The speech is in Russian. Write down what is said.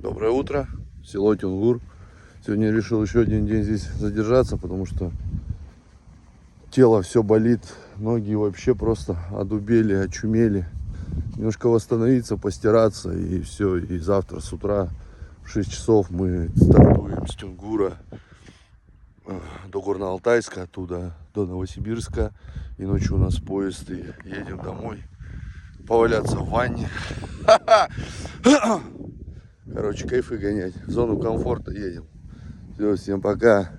Доброе утро, село Тюнгур. Сегодня решил еще один день здесь задержаться, потому что тело все болит, ноги вообще просто одубели, очумели. Немножко восстановиться, постираться и все. И завтра с утра в 6 часов мы стартуем с Тюнгура до Горно-Алтайска, оттуда до Новосибирска. И ночью у нас поезд, и едем домой поваляться в ванне. Короче, кайфы гонять. В зону комфорта едем. Все, всем пока.